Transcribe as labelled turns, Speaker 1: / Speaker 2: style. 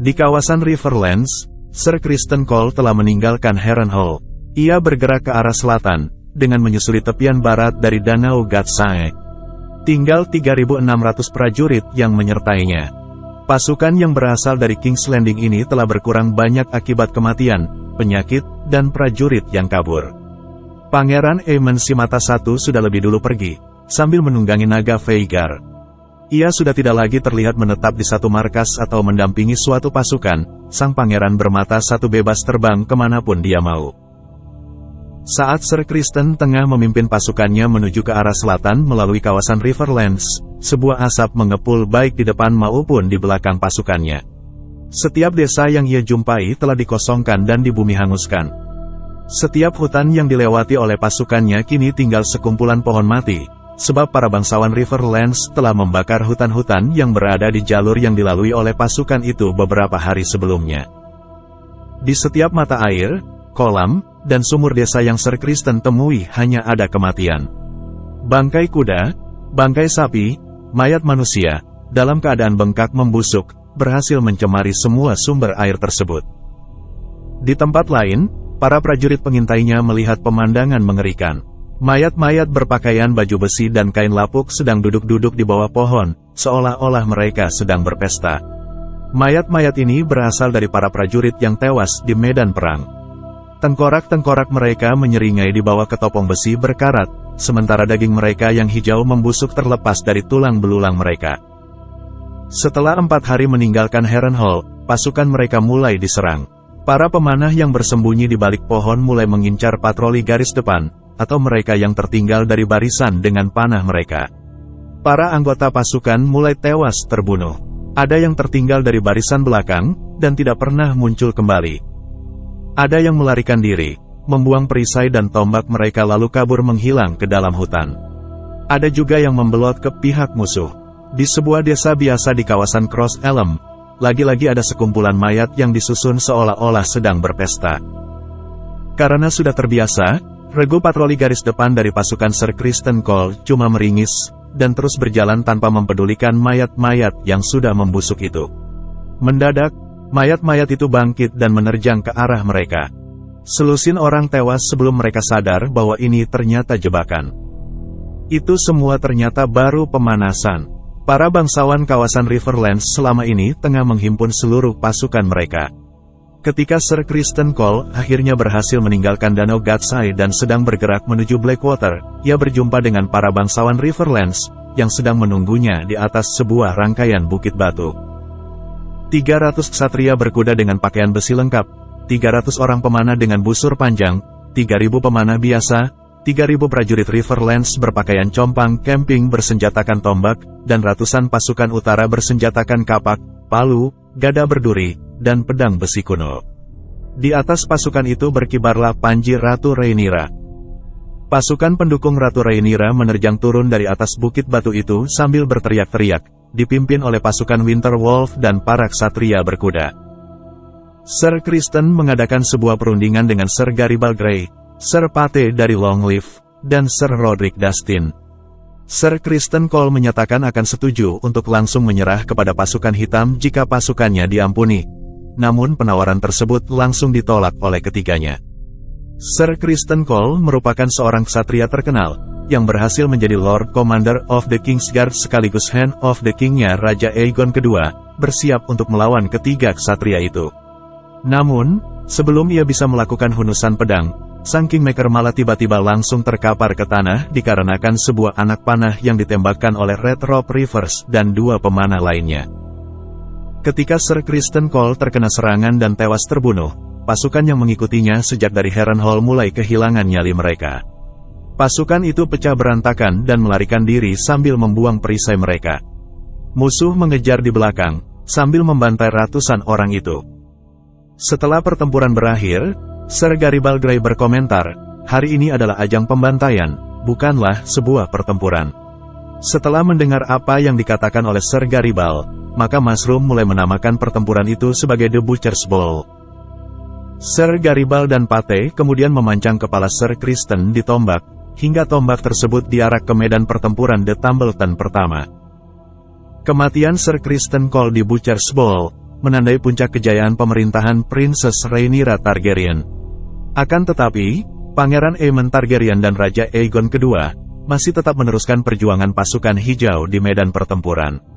Speaker 1: Di kawasan Riverlands, Sir Criston Cole telah meninggalkan Harrenhal. Ia bergerak ke arah selatan, dengan menyusuri tepian barat dari Danau Gatsai. Tinggal 3.600 prajurit yang menyertainya. Pasukan yang berasal dari King's Landing ini telah berkurang banyak akibat kematian, penyakit, dan prajurit yang kabur. Pangeran Aemon si Mata I sudah lebih dulu pergi, sambil menunggangi naga Veigar. Ia sudah tidak lagi terlihat menetap di satu markas atau mendampingi suatu pasukan. Sang pangeran bermata satu bebas terbang kemanapun dia mau. Saat Sir Criston tengah memimpin pasukannya menuju ke arah selatan melalui kawasan Riverlands, sebuah asap mengepul baik di depan maupun di belakang pasukannya. Setiap desa yang ia jumpai telah dikosongkan dan dibumi hanguskan. Setiap hutan yang dilewati oleh pasukannya kini tinggal sekumpulan pohon mati. Sebab para bangsawan Riverlands telah membakar hutan-hutan yang berada di jalur yang dilalui oleh pasukan itu beberapa hari sebelumnya. Di setiap mata air, kolam, dan sumur desa yang Sir Criston temui hanya ada kematian. Bangkai kuda, bangkai sapi, mayat manusia, dalam keadaan bengkak membusuk, berhasil mencemari semua sumber air tersebut. Di tempat lain, para prajurit pengintainya melihat pemandangan mengerikan. Mayat-mayat berpakaian baju besi dan kain lapuk sedang duduk-duduk di bawah pohon, seolah-olah mereka sedang berpesta. Mayat-mayat ini berasal dari para prajurit yang tewas di medan perang. Tengkorak-tengkorak mereka menyeringai di bawah ketopong besi berkarat, sementara daging mereka yang hijau membusuk terlepas dari tulang belulang mereka. Setelah 4 hari meninggalkan Harrenhal, pasukan mereka mulai diserang. Para pemanah yang bersembunyi di balik pohon mulai mengincar patroli garis depan, atau mereka yang tertinggal dari barisan dengan panah mereka. Para anggota pasukan mulai tewas terbunuh. Ada yang tertinggal dari barisan belakang, dan tidak pernah muncul kembali. Ada yang melarikan diri, membuang perisai dan tombak mereka lalu kabur menghilang ke dalam hutan. Ada juga yang membelot ke pihak musuh. Di sebuah desa biasa di kawasan Cross Elm, lagi-lagi ada sekumpulan mayat yang disusun seolah-olah sedang berpesta. Karena sudah terbiasa, regu patroli garis depan dari pasukan Sir Criston Cole cuma meringis, dan terus berjalan tanpa mempedulikan mayat-mayat yang sudah membusuk itu. Mendadak, mayat-mayat itu bangkit dan menerjang ke arah mereka. Selusin orang tewas sebelum mereka sadar bahwa ini ternyata jebakan. Itu semua ternyata baru pemanasan. Para bangsawan kawasan Riverlands selama ini tengah menghimpun seluruh pasukan mereka. Ketika Sir Criston Cole akhirnya berhasil meninggalkan Danau Gatsai dan sedang bergerak menuju Blackwater, ia berjumpa dengan para bangsawan Riverlands, yang sedang menunggunya di atas sebuah rangkaian bukit batu. 300 ksatria berkuda dengan pakaian besi lengkap, 300 orang pemanah dengan busur panjang, 3.000 pemanah biasa, 3.000 prajurit Riverlands berpakaian compang camping bersenjatakan tombak, dan ratusan pasukan utara bersenjatakan kapak, palu, gada berduri, dan pedang besi kuno. Di atas pasukan itu berkibarlah panji Ratu Rhaenyra. Pasukan pendukung Ratu Rhaenyra menerjang turun dari atas bukit batu itu sambil berteriak-teriak, dipimpin oleh pasukan Winterwolf dan para ksatria berkuda. Sir Criston mengadakan sebuah perundingan dengan Sir Garibald Grey, Sir Pate dari Longleaf, dan Sir Rodrik Dustin. Sir Criston Cole menyatakan akan setuju untuk langsung menyerah kepada pasukan hitam jika pasukannya diampuni. Namun penawaran tersebut langsung ditolak oleh ketiganya. Sir Criston Cole merupakan seorang ksatria terkenal, yang berhasil menjadi Lord Commander of the Kingsguard sekaligus Hand of the King-nya Raja Aegon II, bersiap untuk melawan ketiga ksatria itu. Namun, sebelum ia bisa melakukan hunusan pedang, sang Kingmaker malah tiba-tiba langsung terkapar ke tanah dikarenakan sebuah anak panah yang ditembakkan oleh Red Rope Rivers dan 2 pemanah lainnya. Ketika Sir Criston Cole terkena serangan dan tewas terbunuh, pasukan yang mengikutinya sejak dari Harrenhal mulai kehilangan nyali mereka. Pasukan itu pecah berantakan dan melarikan diri sambil membuang perisai mereka. Musuh mengejar di belakang, sambil membantai ratusan orang itu. Setelah pertempuran berakhir, Sir Garibald Grey berkomentar, hari ini adalah ajang pembantaian, bukanlah sebuah pertempuran. Setelah mendengar apa yang dikatakan oleh Sir Garibald, maka Mushroom mulai menamakan pertempuran itu sebagai The Butcher's Ball. Sir Garibald dan Pate kemudian memancang kepala Sir Criston di tombak, hingga tombak tersebut diarak ke medan pertempuran The Tumbleton pertama. Kematian Sir Criston Cole di Butcher's Bowl menandai puncak kejayaan pemerintahan Princess Rhaenyra Targaryen. Akan tetapi, Pangeran Aemon Targaryen dan Raja Aegon II masih tetap meneruskan perjuangan pasukan hijau di medan pertempuran.